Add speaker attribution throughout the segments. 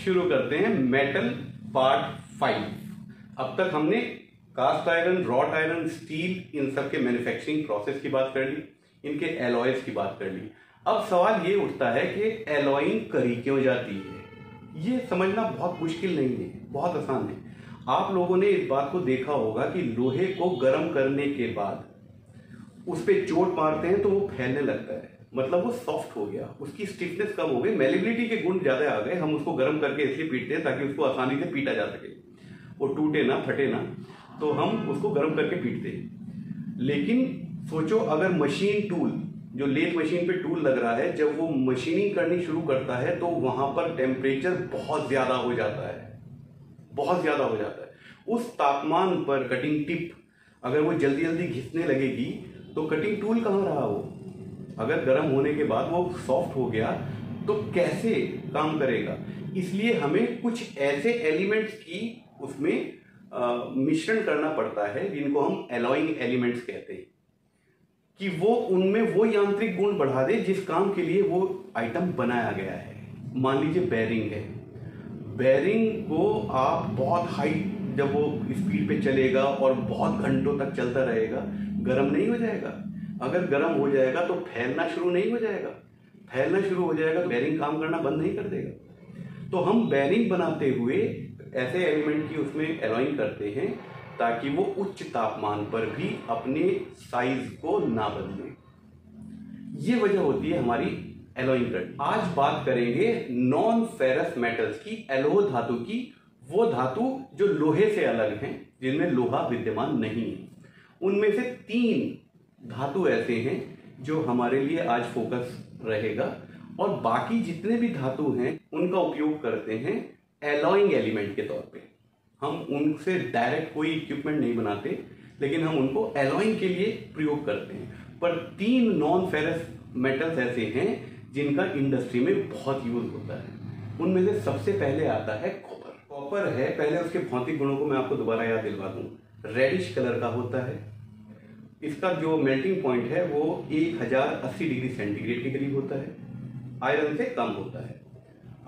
Speaker 1: शुरू करते हैं मेटल पार्ट 5। अब तक हमने cast iron, wrought iron, steel, इन सब के मैन्युफैक्चरिंग प्रोसेस की बात कर ली, इनके एलॉयज की बात कर ली। अब सवाल ये उठता है कि एलॉइंग करी क्यों जाती है। ये समझना बहुत मुश्किल नहीं है, बहुत आसान है। आप लोगों ने इस बात को देखा होगा कि लोहे को गर्म करने के बाद उस पर चोट मारते हैं तो वो फैलने लगता है, मतलब वो सॉफ्ट हो गया, उसकी स्टिफनेस कम हो गई, मेलेबिलिटी के गुण ज्यादा आ गए। हम उसको गर्म करके इसलिए पीटते हैं ताकि उसको आसानी से पीटा जा सके, वो टूटे ना, फटे ना, तो हम उसको गर्म करके पीटते हैं। लेकिन सोचो अगर मशीन टूल, जो लेथ मशीन पे टूल लग रहा है, जब वो मशीनिंग करनी शुरू करता है तो वहां पर टेम्परेचर बहुत ज्यादा हो जाता है, बहुत ज्यादा हो जाता है। उस तापमान पर कटिंग टिप अगर वो जल्दी जल्दी घिसने लगेगी तो कटिंग टूल कहाँ रहा वो? अगर गर्म होने के बाद वो सॉफ्ट हो गया तो कैसे काम करेगा? इसलिए हमें कुछ ऐसे एलिमेंट्स की उसमें मिश्रण करना पड़ता है जिनको हम एलॉइंग एलिमेंट्स कहते हैं, कि वो उनमें वो यांत्रिक गुण बढ़ा दे जिस काम के लिए वो आइटम बनाया गया है। मान लीजिए बेयरिंग है, बेयरिंग को आप बहुत हाई, जब वो स्पीड पे चलेगा और बहुत घंटों तक चलता रहेगा, गर्म नहीं हो जाएगा? अगर गर्म हो जाएगा तो फैलना शुरू नहीं हो जाएगा? फैलना शुरू हो जाएगा तो बेयरिंग काम करना बंद नहीं कर देगा। तो हम बेयरिंग बनाते हुए ऐसे एलिमेंट की उसमें एलॉइंग करते हैं ताकि वो उच्च तापमान पर भी अपने साइज को ना बदले। ये वजह होती है हमारी एलॉइंग करनी। आज बात करेंगे नॉन फेरस मेटल्स की, एलोह धातु की, वो धातु जो लोहे से अलग हैं, जिनमें लोहा विद्यमान नहीं है। उनमें से 3 धातु ऐसे हैं जो हमारे लिए आज फोकस रहेगा, और बाकी जितने भी धातु हैं उनका उपयोग करते हैं एलॉइंग एलिमेंट के तौर पे। हम उनसे डायरेक्ट कोई इक्विपमेंट नहीं बनाते, लेकिन हम उनको एलॉइंग के लिए प्रयोग करते हैं। पर 3 नॉन फेरस मेटल्स ऐसे हैं जिनका इंडस्ट्री में बहुत यूज होता है। उनमें से सबसे पहले आता है कॉपर। कॉपर है, पहले उसके भौतिक गुणों को मैं आपको दोबारा याद दिलवा दूं। रेडिश कलर का होता है, इसका जो मेल्टिंग पॉइंट है वो 1080 डिग्री सेंटीग्रेड के करीब होता है, आयरन से कम होता है।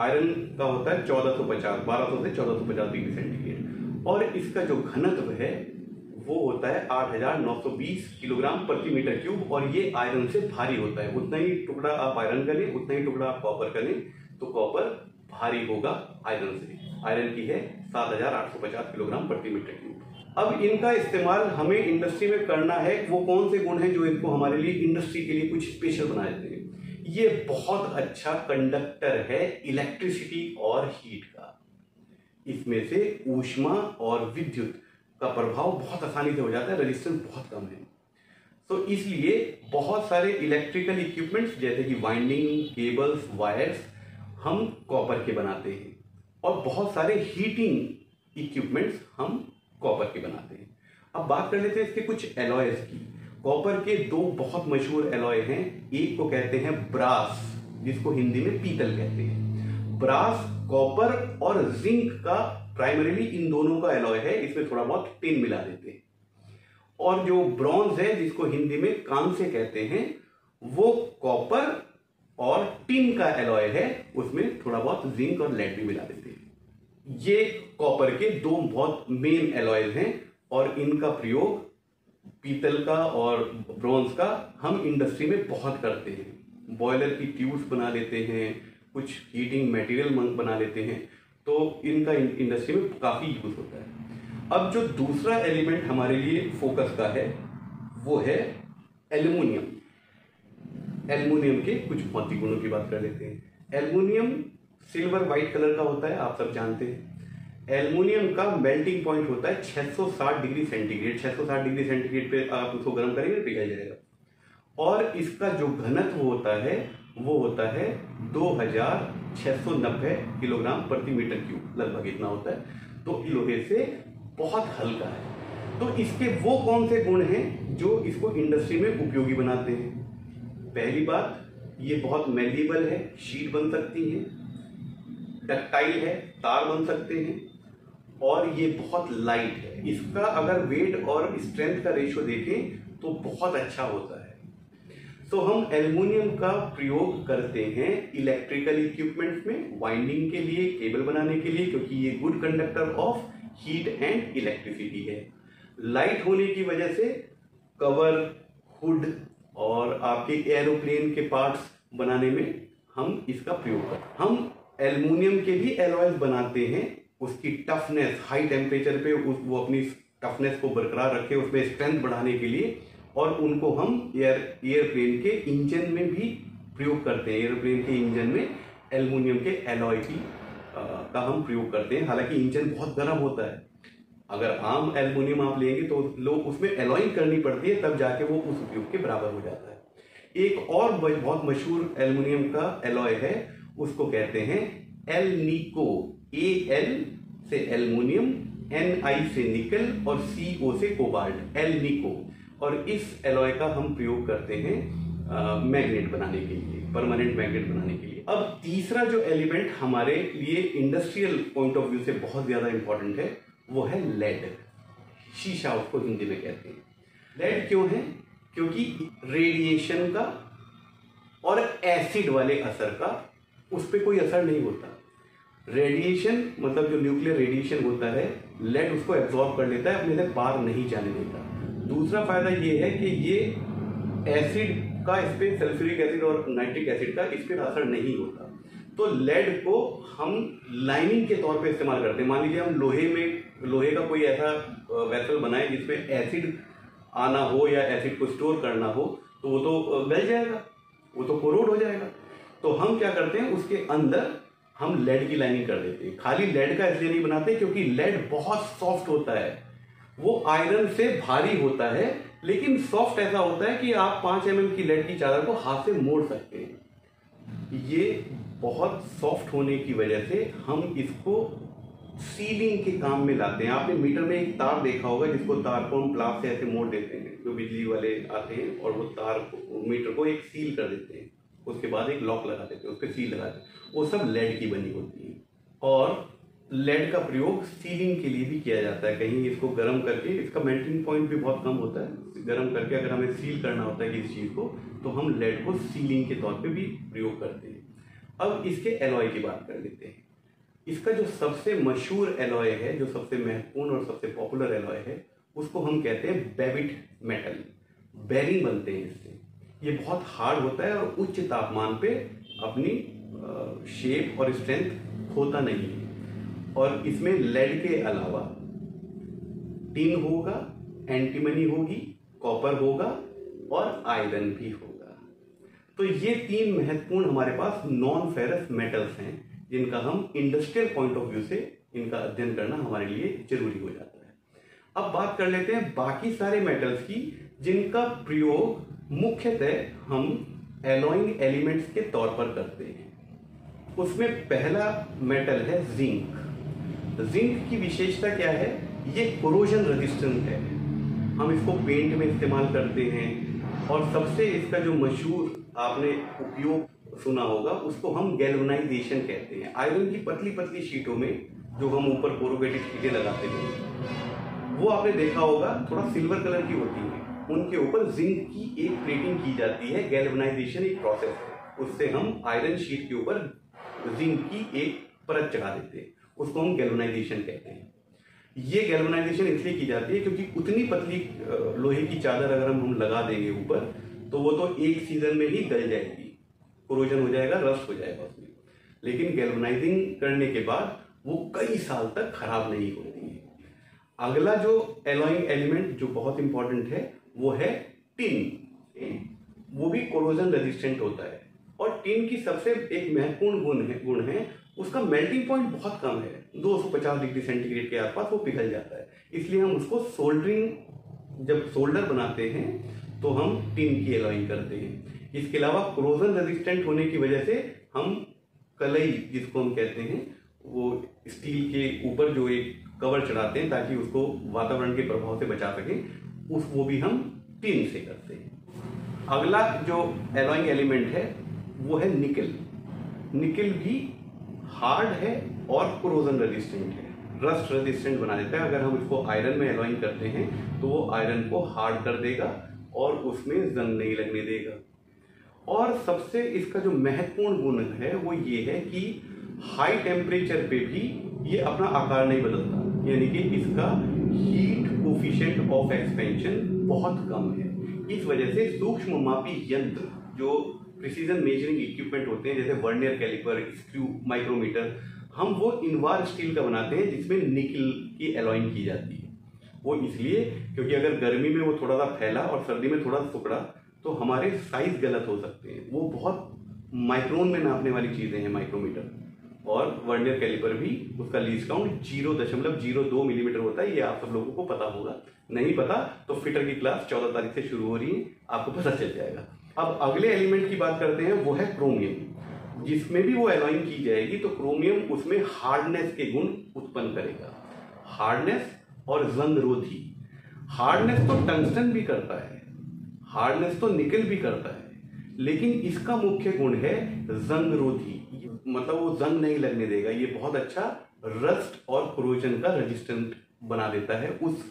Speaker 1: आयरन का होता है 1200 से 1450 डिग्री सेंटीग्रेड, और इसका जो घनत्व है वो होता है 8920 किलोग्राम प्रति मीटर क्यूब, और ये आयरन से भारी होता है। उतना ही टुकड़ा आप आयरन करें, उतना ही टुकड़ा आप कॉपर करें तो कॉपर भारी होगा आयरन से। आयरन की है 7850 किलोग्राम प्रति मीटर क्यूब। अब इनका इस्तेमाल हमें इंडस्ट्री में करना है। वो कौन से गुण हैं जो इनको हमारे लिए इंडस्ट्री के लिए कुछ स्पेशल बना देते हैं? ये बहुत अच्छा कंडक्टर है इलेक्ट्रिसिटी और हीट का। इसमें से ऊष्मा और विद्युत का प्रभाव बहुत आसानी से हो जाता है, रेजिस्टेंस बहुत कम है। तो इसलिए बहुत सारे इलेक्ट्रिकल इक्विपमेंट्स जैसे कि वाइंडिंग, केबल्स, वायर्स हम कॉपर के बनाते हैं, और बहुत सारे हीटिंग इक्विपमेंट्स हम कॉपर के बनाते हैं। अब बात कर लेते हैं इसके कुछ एलॉयज की। कॉपर के 2 बहुत मशहूर एलॉय हैं। एक को कहते हैं ब्रास, जिसको हिंदी में पीतल कहते हैं। ब्रास कॉपर और जिंक का प्राइमरीली इन दोनों का एलॉय है, इसमें थोड़ा बहुत टिन मिला देते हैं। और जो ब्रॉन्ज है, जिसको हिंदी में कांस्य कहते हैं, वो कॉपर और टिन का एलॉय है, उसमें थोड़ा बहुत जिंक और लेड भी मिला देते हैं। ये कॉपर के 2 बहुत मेन एलॉयज हैं, और इनका प्रयोग पीतल का और ब्रॉन्ज का हम इंडस्ट्री में बहुत करते हैं। बॉयलर की ट्यूब्स बना लेते हैं, कुछ हीटिंग मटेरियल बना लेते हैं, तो इनका इंडस्ट्री में काफी यूज होता है। अब जो दूसरा एलिमेंट हमारे लिए फोकस का है वो है एल्युमिनियम। एल्युमिनियम के कुछ भौतिक गुणों की बात कर लेते हैं। एल्युमिनियम सिल्वर व्हाइट कलर का होता है, आप सब जानते हैं। एल्युमिनियम का मेल्टिंग पॉइंट होता है 660 डिग्री सेंटीग्रेड। 660 डिग्री सेंटीग्रेड पे आप उसको गर्म करेंगे तो पिघल जाएगा। और इसका जो घनत्व होता है वो होता है 2690 किलोग्राम प्रति मीटर क्यूब, लगभग इतना होता है। तो लोहे से बहुत हल्का है। तो इसके वो कौन से गुण हैं जो इसको इंडस्ट्री में उपयोगी बनाते हैं? पहली बात, ये बहुत मेल्लेबल है, शीट बन सकती है, डक्टाइल है, तार बन सकते हैं, और ये बहुत लाइट है। इसका अगर वेट और स्ट्रेंथ का रेशियो देखें तो बहुत अच्छा होता है। तो हम एल्युमिनियम का प्रयोग करते हैं इलेक्ट्रिकल इक्विपमेंट्स में, वाइंडिंग के लिए, केबल बनाने के लिए, क्योंकि ये good conductor of heat and electricity है। लाइट होने की वजह से कवर, हुड और आपके एरोप्लेन के पार्ट्स बनाने में हम इसका प्रयोग करते हैं। हम एल्युमिनियम के भी एलॉयज बनाते हैं, उसकी टफनेस, हाई टेम्परेचर पे वो अपनी टफनेस को बरकरार रखे, उसमें स्ट्रेंथ बढ़ाने के लिए, और उनको हम एयरप्लेन के इंजन में भी प्रयोग करते हैं। एयरप्लेन के इंजन में एल्युमिनियम के एलॉय का हम प्रयोग करते हैं। हालांकि इंजन बहुत गर्म होता है, अगर आम एल्युमिनियम आप लेंगे तो लोग उसमें एलॉइंग करनी पड़ती है, तब जाके वो उस उपयोग के बराबर हो जाता है। एक और बहुत मशहूर एल्युमिनियम का एलॉय है, उसको कहते हैं एलनिको। एल से एल्युमिनियम, Ni से निकल और Co से कोबाल्ट, एलनिको। और इस एलॉय का हम प्रयोग करते हैं मैग्नेट बनाने के लिए, परमानेंट मैग्नेट बनाने के लिए। अब तीसरा जो एलिमेंट हमारे लिए इंडस्ट्रियल पॉइंट ऑफ व्यू से बहुत ज्यादा इंपॉर्टेंट है, वो है लेड। शीशा उसको हिंदी में कहते हैं। लेड क्यों है? क्योंकि रेडिएशन का और एसिड वाले असर का उस पर कोई असर नहीं होता। रेडिएशन मतलब जो न्यूक्लियर रेडिएशन होता है, लेड उसको एब्जॉर्ब कर लेता है, अपने से बाहर नहीं जाने देता। दूसरा फायदा ये है कि ये एसिड का इस पे, सल्फ्यूरिक एसिड और नाइट्रिक एसिड का इस पे असर नहीं होता। तो लेड को हम लाइनिंग के तौर पे इस्तेमाल करते हैं। मान लीजिए हम लोहे का कोई ऐसा वेसल बनाए जिसमें एसिड आना हो या एसिड को स्टोर करना हो, तो वो तो गल जाएगा, वो तो कोरोड हो जाएगा। तो हम क्या करते हैं, उसके अंदर हम लेड की लाइनिंग कर देते हैं। खाली लेड का इसलिए नहीं बनाते क्योंकि लेड बहुत सॉफ्ट होता है, वो आयरन से भारी होता है, लेकिन सॉफ्ट ऐसा होता है कि आप 5 mm की लेड की चादर को हाथ से मोड़ सकते हैं। ये बहुत सॉफ्ट होने की वजह से हम इसको सीलिंग के काम में लाते हैं। आपने मीटर में एक तार देखा होगा, जिसको तार को हम प्लास से ऐसे मोड़ देते हैं, जो बिजली वाले आते हैं, और वो तार को, मीटर को एक सील कर देते हैं, उसके बाद एक लॉक लगा देते हैं, उस पर सील लगाते हैं। वो सब लेड की बनी होती है। और लेड का प्रयोग सीलिंग के लिए भी किया जाता है। कहीं इसको गर्म करके, इसका मेल्टिंग पॉइंट भी बहुत कम होता है, गर्म करके अगर हमें सील करना होता है किसी चीज को, तो हम लेड को सीलिंग के तौर पे भी प्रयोग करते हैं। अब इसके एलॉय की बात कर लेते हैं। इसका जो सबसे मशहूर एलॉय है, जो सबसे महत्वपूर्ण और सबसे पॉपुलर एलॉय है, उसको हम कहते हैं बेविट मेटल। बेरिंग बनते हैं इससे। ये बहुत हार्ड होता है और उच्च तापमान पे अपनी शेप और स्ट्रेंथ खोता नहीं है। और इसमें लेड के अलावा टिन होगा, एंटीमनी होगी, कॉपर होगा और आयरन भी होगा। तो ये 3 महत्वपूर्ण हमारे पास नॉन फेरस मेटल्स हैं, जिनका हम इंडस्ट्रियल पॉइंट ऑफ व्यू से इनका अध्ययन करना हमारे लिए जरूरी हो जाता है। अब बात कर लेते हैं बाकी सारे मेटल्स की, जिनका प्रयोग मुख्यतः हम एलॉइंग एलिमेंट्स के तौर पर करते हैं। उसमें पहला मेटल है जिंक। जिंक की विशेषता क्या है? ये कोरोजन रेजिस्टेंट है। हम इसको पेंट में इस्तेमाल करते हैं, और सबसे इसका जो मशहूर आपने उपयोग सुना होगा, उसको हम गैल्वेनाइजेशन कहते हैं। आयरन की पतली पतली शीटों में जो हम ऊपर कोरुगेटेड शीटें लगाते हैं, वो आपने देखा होगा, थोड़ा सिल्वर कलर की होती है। उनके ऊपर जिंक की एक प्लेटिंग की जाती है। गैल्वेनाइजेशन एक प्रोसेस है, उससे हम आयरन शीट के ऊपर जिंक की एक परत चढ़ा देते हैं, उसको हम गैल्वेनाइजेशन कहते हैं। ये गैल्वेनाइजेशन इसलिए की जाती है क्योंकि उतनी पतली लोहे की चादर अगर हम लगा देंगे ऊपर, तो वो तो एक सीजन में ही गल जाएगी, कोरोजन हो जाएगा, रस्ट हो जाएगा उसमें। लेकिन गैल्वेनाइजिंग करने के बाद वो कई साल तक खराब नहीं होती है। अगला जो एलॉइंग एलिमेंट जो बहुत इंपॉर्टेंट है, वो है टिन। वो भी कोरोजन रेजिस्टेंट होता है। और टिन की सबसे एक महत्वपूर्ण गुण है उसका मेल्टिंग पॉइंट बहुत कम है, 250 डिग्री सेंटीग्रेड के आसपास वो पिघल जाता है। इसलिए हम उसको जब सोल्डर बनाते हैं तो हम टिन की एलॉइंग करते हैं। इसके अलावा कोरोजन रेजिस्टेंट होने की वजह से हम कलई, जिसको हम कहते हैं, वो स्टील के ऊपर जो एक कवर चढ़ाते हैं ताकि उसको वातावरण के प्रभाव से बचा सकें, वो भी हम टिन से करते हैं। अगला जो एलॉइंग एलिमेंट है वो है निकल। निकल भी हार्ड है और कोरोजन रेजिस्टेंट है, रस्ट रेजिस्टेंट बना देता है। अगर हम इसको आयरन में एलॉइंग करते हैं तो वो आयरन को हार्ड कर देगा और उसमें जंग नहीं लगने देगा। और सबसे इसका जो महत्वपूर्ण गुण है वो ये है कि हाई टेम्परेचर पे भी ये अपना आकार नहीं बदलता, यानी कि इसका हीट कोफिशिएंट ऑफ एक्सपेंशन बहुत कम है। इस वजह से सूक्ष्म मापी यंत्र जो प्रिसीजन मेजरिंग इक्विपमेंट होते हैं, जैसे वर्नियर कैलिपर, स्क्रू, माइक्रोमीटर, हम वो इनवार स्टील का बनाते हैं जिसमें निकल की एलॉइंग की जाती है। वो इसलिए क्योंकि अगर गर्मी में वो थोड़ा सा फैला और सर्दी में थोड़ा सिकुड़ा तो हमारे साइज गलत हो सकते हैं। वो बहुत माइक्रोन में नापने वाली चीजें हैं माइक्रोमीटर, और वर्नियर कैलिपर भी उसका लीस्ट काउंट 0.02 मिलीमीटर होता है। ये आप सब लोगों को पता होगा, नहीं पता तो फिटर की क्लास 14 तारीख से शुरू हो रही है, आपको पता चल जाएगा। अब अगले एलिमेंट की बात करते हैं, वो है क्रोमियम। जिसमें भी वो एलॉइंग की जाएगी तो क्रोमियम उसमें हार्डनेस के गुण उत्पन्न करेगा, हार्डनेस और जंग रोधी। हार्डनेस तो टंगस्टन भी करता है, हार्डनेस तो निकल भी करता है, लेकिन इसका मुख्य गुण है जंग रोधी, मतलब वो जंग नहीं लगने देगा। ये बहुत अच्छा रस्ट और कोरोजन का रेजिस्टेंट बना देता है उस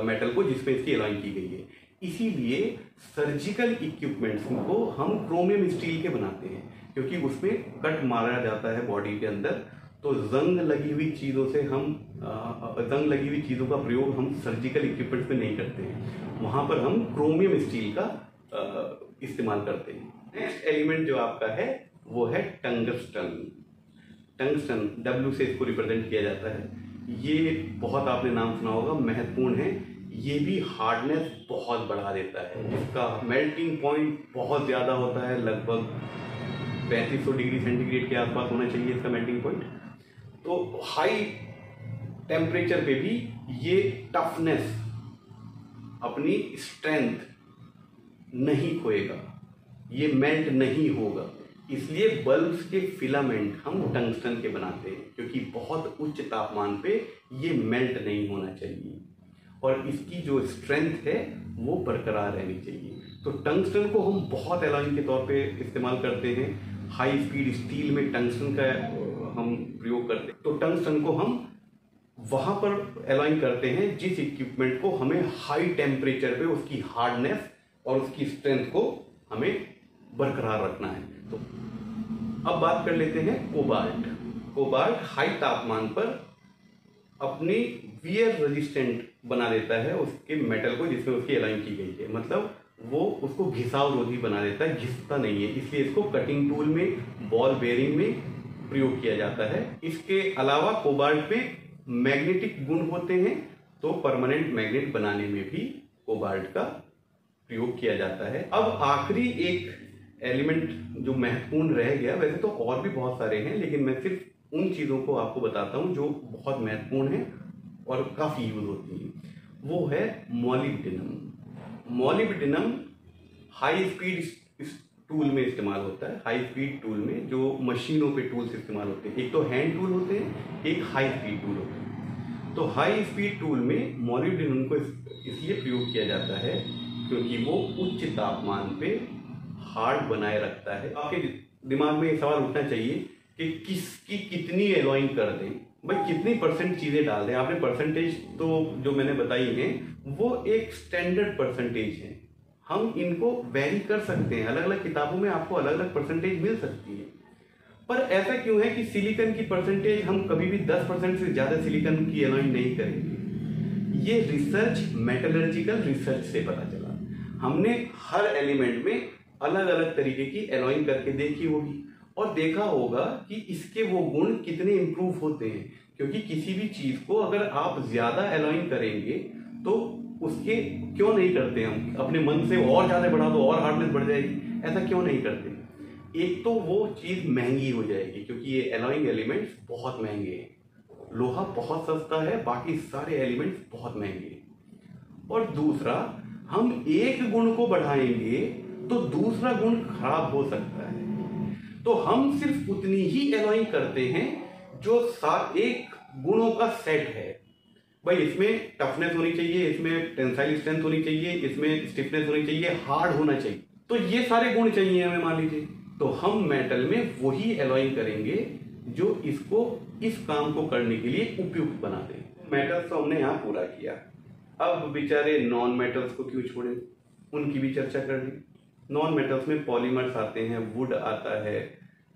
Speaker 1: मेटल को जिसमें इसकी एलॉइंग की गई है। इसीलिए सर्जिकल इक्विपमेंट्स को हम क्रोमियम स्टील के बनाते हैं, क्योंकि उसमें कट मारा जाता है बॉडी के अंदर। तो जंग लगी हुई चीज़ों से जंग लगी हुई चीज़ों का प्रयोग हम सर्जिकल इक्विपमेंट्स में नहीं करते हैं, वहां पर हम क्रोमियम स्टील का इस्तेमाल करते हैं। नेक्स्ट एलिमेंट जो आपका है वो है टंगस्टन। टंगस्टन W से इसको रिप्रेजेंट किया जाता है। ये बहुत आपने नाम सुना होगा, महत्वपूर्ण है। ये भी हार्डनेस बहुत बढ़ा देता है, इसका मेल्टिंग पॉइंट बहुत ज़्यादा होता है, लगभग 3500 डिग्री सेंटीग्रेड के आसपास होना चाहिए इसका मेल्टिंग पॉइंट। तो हाई टेम्परेचर पे भी ये टफनेस, अपनी स्ट्रेंथ नहीं खोएगा, ये मेल्ट नहीं होगा। इसलिए बल्ब्स के फिलामेंट हम टंगस्टन के बनाते हैं, क्योंकि बहुत उच्च तापमान पे ये मेल्ट नहीं होना चाहिए और इसकी जो स्ट्रेंथ है वो बरकरार रहनी चाहिए। तो टंगस्टन को हम बहुत एलॉइंग के तौर पे इस्तेमाल करते हैं। हाई स्पीड स्टील में टंगस्टन का हम प्रयोग करते हैं। तो टंगस्टन को हम वहां पर एलॉइंग करते हैं जिस इक्विपमेंट को हमें हाई टेम्परेचर पे उसकी हार्डनेस और उसकी स्ट्रेंथ को हमें बरकरार रखना है। तो अब बात कर लेते हैं कोबाल्ट। कोबाल्ट हाई तापमान पर अपनी वियर रेजिस्टेंट बना देता है उसके मेटल को जिसमें उसकी एलॉइंग की गई है, मतलब वो उसको घिसाव रोधी बना देता है, घिसता नहीं है। इसलिए इसको कटिंग टूल में, बॉल बेयरिंग में प्रयोग किया जाता है। इसके अलावा कोबाल्ट में मैग्नेटिक गुण होते हैं, तो परमानेंट मैग्नेट बनाने में भी कोबाल्ट का प्रयोग किया जाता है। अब आखिरी एक एलिमेंट जो महत्वपूर्ण रह गया, वैसे तो और भी बहुत सारे हैं लेकिन मैं सिर्फ उन चीज़ों को आपको बताता हूं जो बहुत महत्वपूर्ण है और काफ़ी यूज होती है, वो है molybdenum. Molybdenum high speed tool में इस्तेमाल होता है। हाई स्पीड टूल में जो मशीनों पे टूल्स इस्तेमाल होते हैं, एक तो हैंड टूल होते हैं, एक हाई स्पीड टूल होते हैं। तो हाई स्पीड टूल में मॉलिब्डेनम को इसलिए प्रयोग किया जाता है क्योंकि वो उच्च तापमान पे हार्ड बनाए रखता है। आपके दिमाग में ये सवाल उठना चाहिए कि किसकी कितनी एलॉइंग कर दें, भाई कितनी परसेंट चीज़ें डाल दें। आपने परसेंटेज तो जो मैंने बताई है वो एक स्टैंडर्ड परसेंटेज है, हम इनको वेरी कर सकते हैं। अलग अलग किताबों में आपको अलग अलग परसेंटेज मिल सकती है, पर ऐसा क्यों है कि सिलिकॉन की परसेंटेज हम कभी भी 10% से ज़्यादा सिलिकॉन की एलॉइंग नहीं करेंगे। ये रिसर्च मेटलर्जिकल रिसर्च से पता चला। हमने हर एलिमेंट में अलग अलग तरीके की एलॉइंग करके देखी होगी और देखा होगा कि इसके वो गुण कितने इंप्रूव होते हैं, क्योंकि किसी भी चीज को अगर आप ज्यादा एलॉइंग करेंगे तो उसके क्यों नहीं करते हम अपने मन से और ज्यादा बढ़ा दो और हार्डनेस बढ़ जाएगी, ऐसा क्यों नहीं करते। एक तो वो चीज महंगी हो जाएगी क्योंकि ये एलॉइंग एलिमेंट्स बहुत महंगे हैं, लोहा बहुत सस्ता है, बाकी सारे एलिमेंट्स बहुत महंगे हैं। और दूसरा, हम एक गुण को बढ़ाएंगे तो दूसरा गुण खराब हो सकता है, तो हम सिर्फ उतनी ही एलॉइंग करते हैं जो एक गुणों का सेट है। भाई इसमें टफनेस होनी चाहिए, इसमें टेंसाइल स्ट्रेंथ होनी चाहिए, इसमें स्टिफनेस होनी चाहिए, हार्ड होना चाहिए, तो ये सारे गुण चाहिए हमें मान लीजिए, तो हम मेटल में वही एलॉइंग करेंगे जो इसको इस काम को करने के लिए उपयुक्त बना दे। मेटल्स तो हमने यहाँ पूरा किया, अब बेचारे नॉन मेटल्स को क्यों छोड़े, उनकी भी चर्चा कर ली। नॉन मेटल्स में पॉलीमर्स आते हैं, वुड आता है,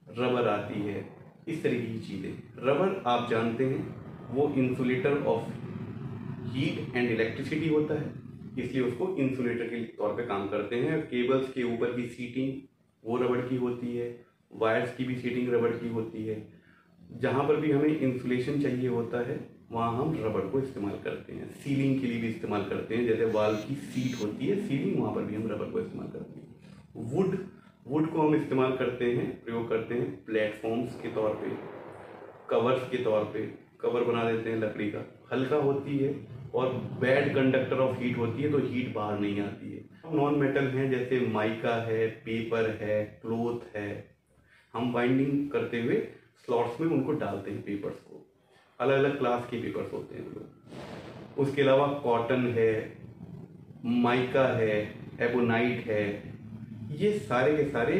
Speaker 1: रबर आती है, इस तरीके की चीज़ें। रबर आप जानते हैं वो insulator of heat and electricity होता है, इसलिए उसको इंसुलेटर के तौर पे काम करते हैं। केबल्स के ऊपर की सीटिंग वो रबड़ की होती है, वायर्स की भी सीटिंग रबड़ की होती है। जहाँ पर भी हमें इंसुलेशन चाहिए होता है वहाँ हम रबड़ को इस्तेमाल करते हैं। सीलिंग के लिए भी इस्तेमाल करते हैं, जैसे वॉल की सीट होती है सीलिंग, वहाँ पर भी हम रबड़ को इस्तेमाल करते हैं। वुड को हम इस्तेमाल करते हैं, प्रयोग करते हैं प्लेटफॉर्म्स के तौर पे, कवर्स के तौर पे, कवर बना देते हैं लकड़ी का। हल्का होती है और बैड कंडक्टर ऑफ हीट होती है, तो हीट बाहर नहीं आती है। नॉन मेटल हैं जैसे माइका है, पेपर है, क्लोथ है, हम बाइंडिंग करते हुए स्लॉट्स में उनको डालते हैं पेपर्स को। अलग अलग क्लास के पेपर्स होते हैं लोग। उसके अलावा कॉटन है, माइका है, एबोनाइट है, ये सारे के सारे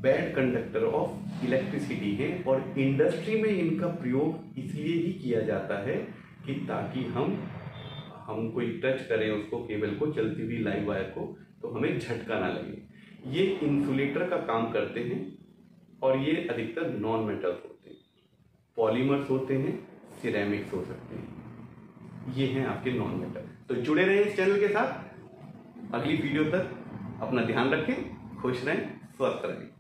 Speaker 1: बैड कंडक्टर ऑफ इलेक्ट्रिसिटी हैं और इंडस्ट्री में इनका प्रयोग इसलिए ही किया जाता है कि ताकि हम कोई टच करें उसको, केबल को, चलती हुई लाइव वायर को, तो हमें झटका ना लगे। ये इंसुलेटर का काम करते हैं और ये अधिकतर नॉन मेटल्स होते हैं। पॉलीमर्स होते हैं, सिरेमिक्स हो सकते हैं, ये हैं आपके नॉन मेटल। तो जुड़े रहें इस चैनल के साथ। अगली वीडियो तक अपना ध्यान रखें, खुश रहें, स्वस्थ रहें।